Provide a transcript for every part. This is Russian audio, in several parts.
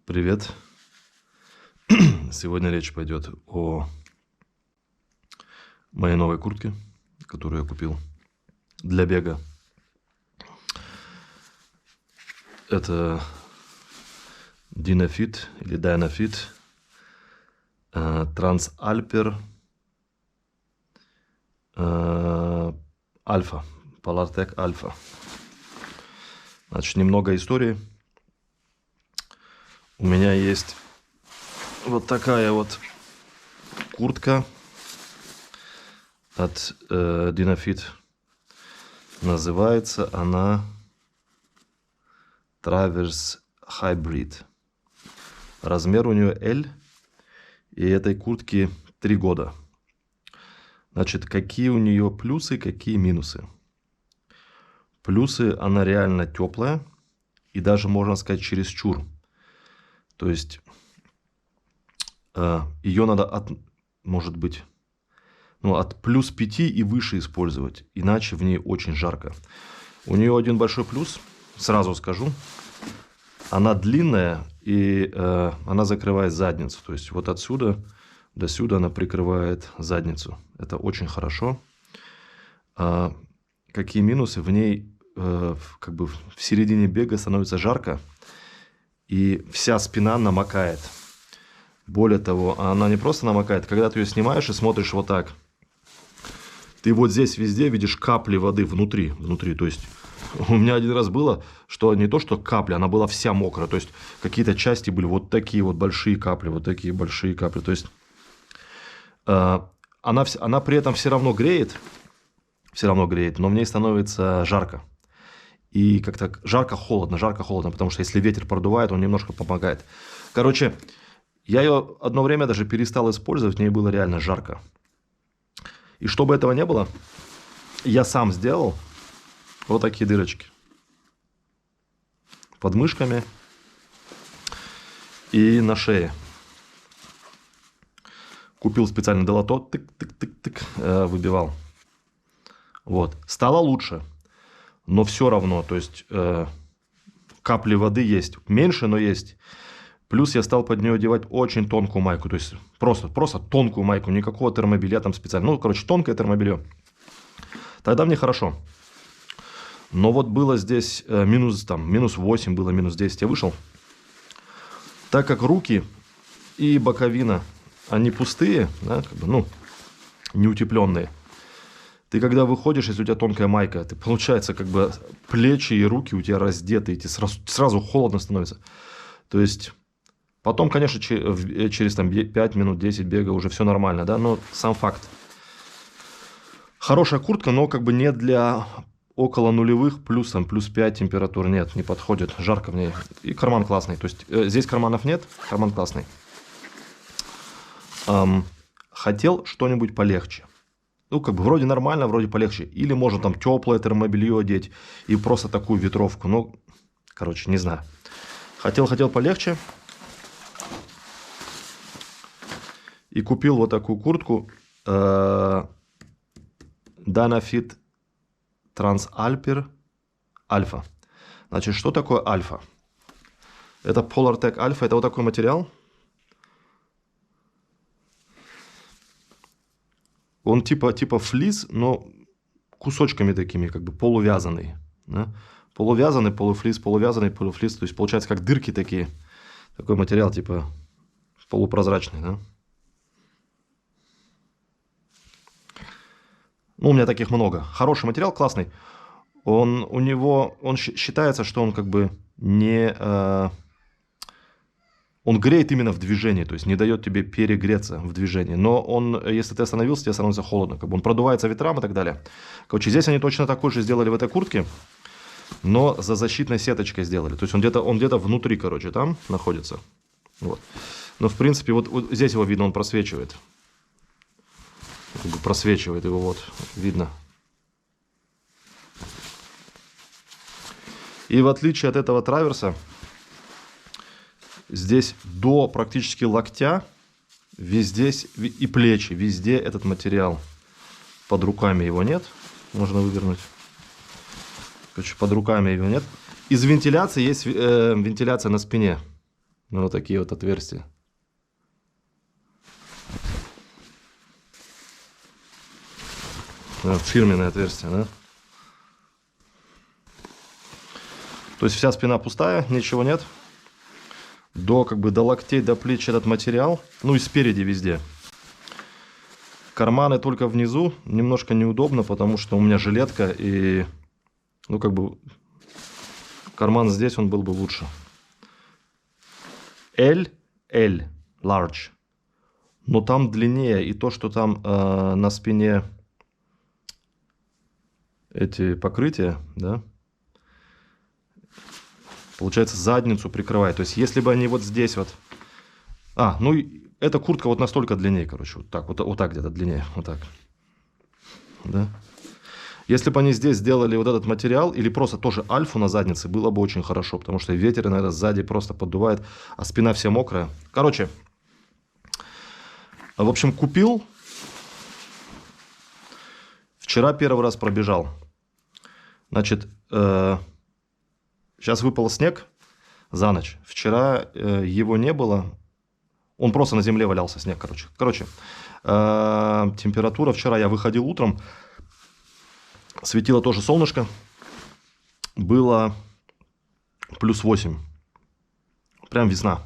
Привет. Сегодня речь пойдет о моей новой куртке, которую я купил для бега. Это Dynafit или Dynafit Transalper Alpha, Polartec Alpha. Значит, немного истории. У меня есть вот такая вот куртка от Dynafit. Называется она Traverse Hybrid. Размер у нее L. И этой куртке 3 года. Значит, какие у нее плюсы, какие минусы? Плюсы: она реально теплая. И даже, можно сказать, чересчур. То есть ее надо может быть, от плюс 5 и выше использовать. Иначе в ней очень жарко. У нее один большой плюс, сразу скажу. Она длинная, и она закрывает задницу. То есть вот отсюда до сюда она прикрывает задницу. Это очень хорошо. Какие минусы? В ней как бы в середине бега становится жарко. И вся спина намокает. Более того, она не просто намокает. Когда ты ее снимаешь и смотришь вот так, ты вот здесь везде видишь капли воды внутри. То есть у меня один раз было, что не то, что капля, она была вся мокрая. То есть какие-то части были вот такие вот большие капли, вот такие большие капли. То есть она при этом все равно греет, но в ней становится жарко. И как-то жарко-холодно, потому что если ветер продувает, он немножко помогает. Короче, я ее одно время даже перестал использовать, в ней было реально жарко. И чтобы этого не было, я сам сделал вот такие дырочки под мышками и на шее. Купил специально долото, тык-тык-тык-тык, выбивал. Вот. Стало лучше, но все равно, то есть капли воды есть. Меньше, но есть. Плюс я стал под нее одевать очень тонкую майку. То есть просто тонкую майку. Никакого термобелья там специально. Тонкое термобелье. Тогда мне хорошо. Но вот было здесь минус 8, было минус 10. Я вышел. Так как руки и боковина, они пустые, да, неутепленные. Ты когда выходишь, если у тебя тонкая майка, ты, получается, плечи и руки у тебя раздеты. И тебе сразу холодно становится. То есть потом, конечно, через 5 минут, 10 бега уже все нормально, да, но сам факт. Хорошая куртка, но не для около нулевых, плюс 5 температур нет, не подходит, жарко в ней. И карман классный, то есть здесь карманов нет, карман классный. Хотел что-нибудь полегче. Вроде нормально, вроде полегче. Или можно там теплое термобелье одеть и просто такую ветровку. Не знаю. Хотел полегче. И купил вот такую куртку Dynafit Transalper Alpha. Значит, что такое Альфа? Это Polartec Alpha. Это вот такой материал. Он типа флис, но кусочками такими, полувязанный. Да? Полувязанный, полуфлис, полувязанный, полуфлис. То есть получается как дырки такие. Такой материал типа полупрозрачный, да? У меня таких много. Хороший материал, классный. Он считается, что он не... Он греет именно в движении, то есть не дает тебе перегреться в движении. Но если ты остановился, тебе становится холодно. Он продувается ветрам и так далее. Здесь они точно такой же сделали в этой куртке, но за защитной сеточкой сделали. То есть он где-то внутри, там находится. Вот. Но в принципе, вот здесь его видно, он просвечивает. Просвечивает его, вот, видно. И в отличие от этого траверса, здесь до практически локтя, везде и плечи, везде этот материал. Под руками его нет, можно вывернуть. Под руками его нет. Из вентиляции есть вентиляция на спине. Ну, вот такие вот отверстия. Фирменное отверстие, да? То есть вся спина пустая, ничего нет. До локтей, до плеч этот материал. Ну и спереди везде. Карманы только внизу. Немножко неудобно, потому что у меня жилетка. И, карман здесь, он был бы лучше. L, large. Но там длиннее. И то, что там на спине эти покрытия, да, получается, задницу прикрывает. То есть, если бы они вот здесь вот... эта куртка вот настолько длиннее, короче. Вот так где-то длиннее. Вот так. Да? Если бы они здесь сделали вот этот материал, или просто тоже альфу на заднице, было бы очень хорошо. Потому что ветер иногда сзади просто поддувает, а спина вся мокрая. Короче, в общем, купил. Вчера первый раз пробежал. Значит, сейчас выпал снег за ночь. Вчера его не было. Он просто на земле валялся, снег, короче. Температура. Вчера я выходил утром. Светило тоже солнышко. Было +8. Прям весна.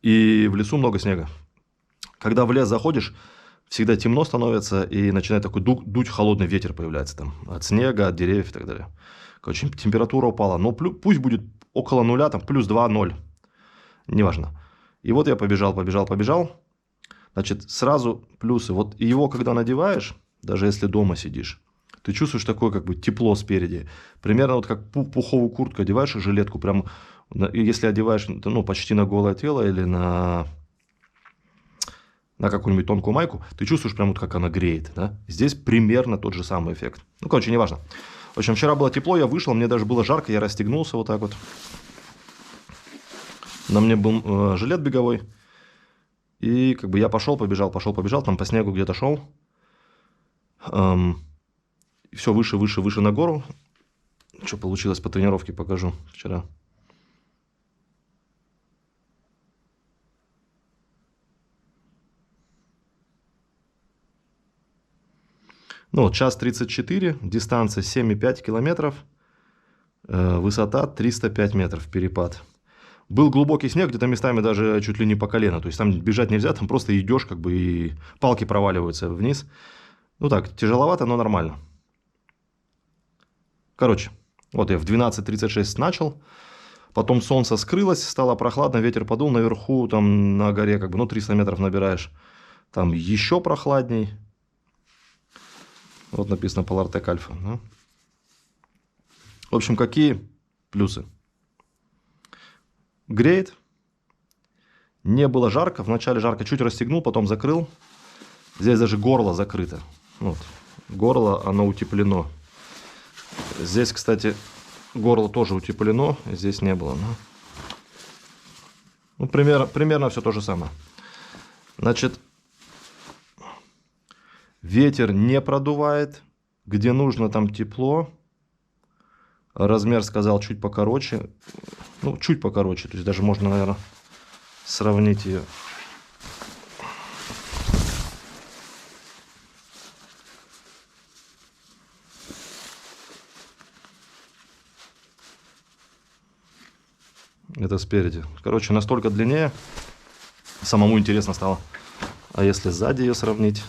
И в лесу много снега. Когда в лес заходишь, всегда темно становится, и начинает такой дуть холодный ветер появляется там. От снега, от деревьев и так далее. Короче, температура упала. Но пусть будет около нуля, там +2, 0. Неважно. И вот я побежал. Значит, сразу плюсы. Вот его, когда надеваешь, даже если дома сидишь, ты чувствуешь такое тепло спереди. Примерно вот как пуховую куртку одеваешь и жилетку. Прям, если одеваешь почти на голое тело или на какую-нибудь тонкую майку, ты чувствуешь прям вот как она греет. Да? Здесь примерно тот же самый эффект. Неважно. В общем, вчера было тепло, я вышел, мне даже было жарко, я расстегнулся вот так вот. На мне был жилет беговой. И я побежал, там по снегу где-то шел. И все выше на гору. Что получилось по тренировке, покажу вчера. Час 34, дистанция 7,5 километров, высота 305 метров, перепад. Был глубокий снег, где-то местами даже чуть ли не по колено. То есть там бежать нельзя, там просто идешь, и палки проваливаются вниз. Тяжеловато, но нормально. Короче, вот я в 12:36 начал. Потом солнце скрылось, стало прохладно, ветер подул. Наверху, там на горе, 300 метров набираешь. Там еще прохладней. Вот написано Polartec Alpha. Да? В общем, какие плюсы? Греет. Не было жарко. Вначале жарко, чуть расстегнул, потом закрыл. Здесь даже горло закрыто. Вот. Горло, оно утеплено. Здесь, кстати, горло тоже утеплено. Здесь не было. Примерно все то же самое. Значит, ветер не продувает. Где нужно, там тепло. Размер сказал чуть покороче. Чуть покороче. То есть даже можно, наверное, сравнить ее. Это спереди. Настолько длиннее. Самому интересно стало. А если сзади ее сравнить?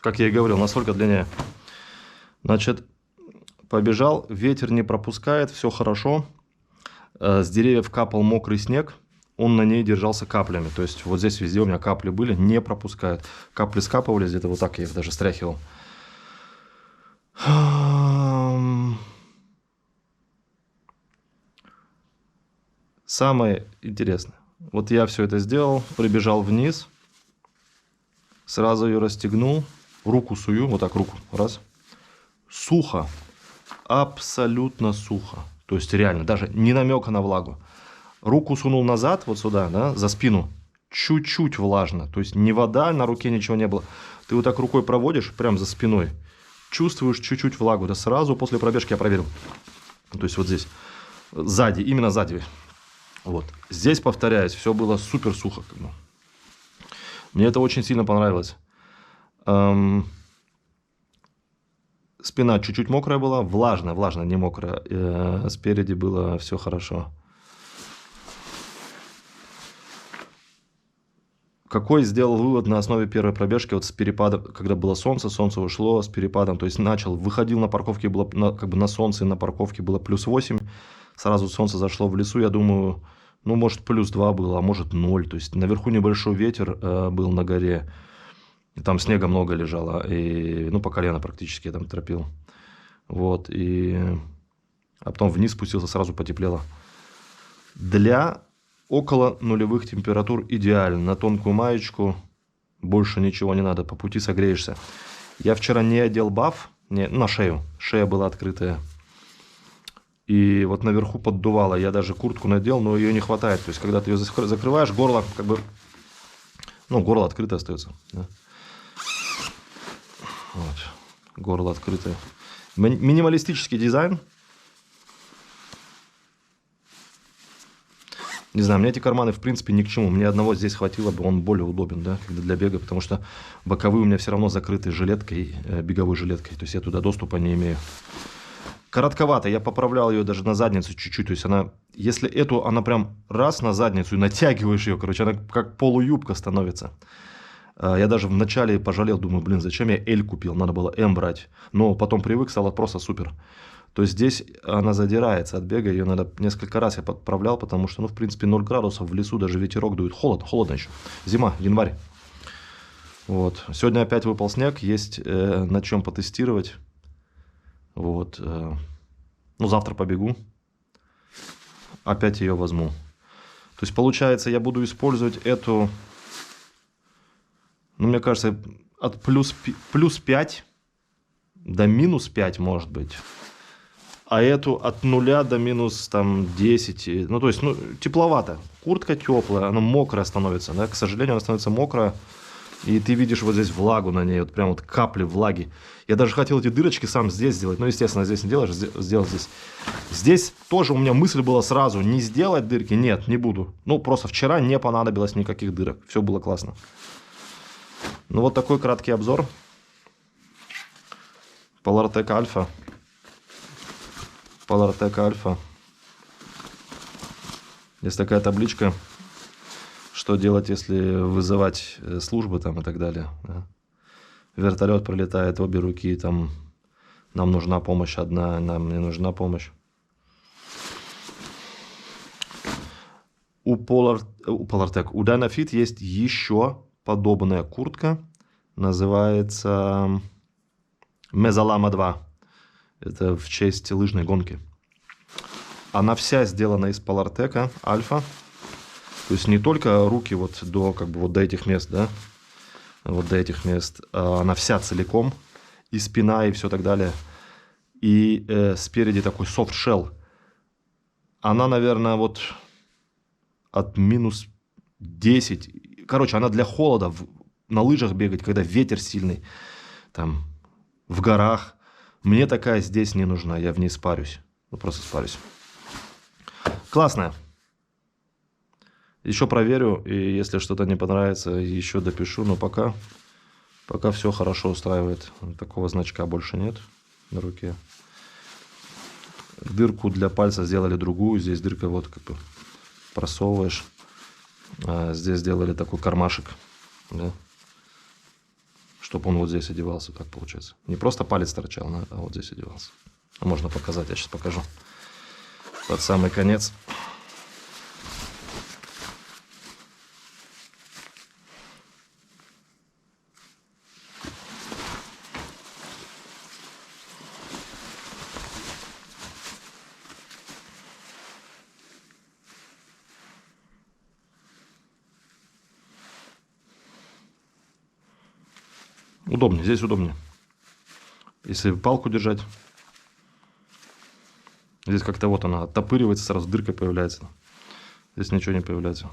Как я и говорил, настолько длиннее. Значит, побежал, ветер не пропускает, все хорошо. С деревьев капал мокрый снег, он на ней держался каплями. То есть вот здесь везде у меня капли были, не пропускает. Капли скапывались, где-то вот так я их даже стряхивал. Самое интересное. Вот я все это сделал, прибежал вниз, сразу ее расстегнул, руку сую, вот так руку, раз. Сухо, абсолютно сухо. То есть реально, даже не намека на влагу. Руку сунул назад, вот сюда, да, за спину. чуть-чуть влажно. То есть не вода, на руке ничего не было. Ты вот так рукой проводишь, прям за спиной. Чувствуешь чуть-чуть влагу. Да сразу после пробежки я проверил. То есть вот здесь. Сзади, именно сзади. Вот. Здесь, повторяюсь, все было супер сухо. Мне это очень сильно понравилось. Спина чуть-чуть мокрая была. Влажная, не мокрая. Спереди было все хорошо. Какой сделал вывод на основе первой пробежки, вот с перепадом, когда было солнце ушло с перепадом, то есть выходил на парковке, было как бы на солнце, на парковке было +8, сразу солнце зашло в лесу, я думаю, ну, может, +2 было, а может 0, то есть наверху небольшой ветер был на горе, и там снега много лежало, и, ну, по колено практически я там тропил, вот, а потом вниз спустился, сразу потеплело. Для около нулевых температур идеально. На тонкую маечку больше ничего не надо. По пути согреешься. Я вчера не одел баф на шею. Шея была открытая. И вот наверху поддувало. Я даже куртку надел, но ее не хватает. То есть, когда ты ее закрываешь, горло как бы... Ну, горло открытое остается. Да? Вот. Горло открытое. Минималистический дизайн. Не знаю, мне эти карманы, в принципе, ни к чему. Мне одного здесь хватило бы, он более удобен, да, для бега, потому что боковые у меня все равно закрыты жилеткой, беговой жилеткой, то есть я туда доступа не имею. Коротковато, я поправлял ее даже на задницу чуть-чуть, то есть она, если она прям раз на задницу и натягиваешь ее, короче, она как полуюбка становится. Я даже вначале пожалел, думаю, блин, зачем я L купил, надо было M брать, но потом привык, стало просто супер. То есть здесь она задирается от бега, ее надо несколько раз я подправлял, потому что, ну, в принципе, 0 градусов в лесу, даже ветерок дует, холодно еще, зима, январь. Вот. Сегодня опять выпал снег, есть на чем потестировать. Вот. Ну, завтра побегу, опять ее возьму. То есть, получается, я буду использовать эту, ну, мне кажется, от плюс 5 до -5, может быть. А эту от 0 до минус там 10. Ну, то есть, ну, тепловато. Куртка теплая, она мокрая становится. Да? К сожалению, она становится мокрая. И ты видишь вот здесь влагу на ней, вот прям вот капли влаги. Я даже хотел эти дырочки сам здесь сделать. Но, естественно, здесь не делаешь, сделал здесь. Здесь тоже у меня мысль была сразу не сделать дырки. Нет, не буду. Ну, просто вчера не понадобилось никаких дырок. Все было классно. Ну, вот такой краткий обзор. Polartec Alpha. Polartec Alpha. Есть такая табличка, что делать, если вызывать службы там и так далее. Да. Вертолет пролетает, обе руки, там нам нужна помощь одна, нам не нужна помощь. У Polartec, у Dynafit есть еще подобная куртка, называется Mezzalama 2. Это в честь лыжной гонки. Она вся сделана из Polartec Alpha. То есть не только руки вот до, как бы вот до этих мест, да, вот до этих мест. Она вся целиком. И спина, и все так далее. И спереди такой soft shell. Она, наверное, вот от -10. Короче, она для холода. На лыжах бегать, когда ветер сильный. Там, в горах. Мне такая здесь не нужна, я в ней спарюсь. Ну, просто спарюсь. Классная. Еще проверю, и если что-то не понравится, еще допишу. Но пока все хорошо устраивает. Такого значка больше нет на руке. Дырку для пальца сделали другую. Здесь дырка вот как бы просовываешь. А здесь сделали такой кармашек. Да? Чтобы он вот здесь одевался, так получается. Не просто палец торчал, а вот здесь одевался. Можно показать, я сейчас покажу. Под самый конец. Удобнее, здесь удобнее. Если палку держать, здесь как-то вот она оттопыривается, сразу дырка появляется. Здесь ничего не появляется.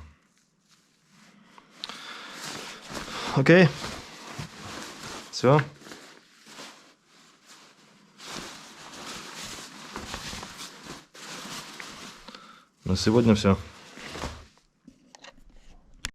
окей. Все. На сегодня все.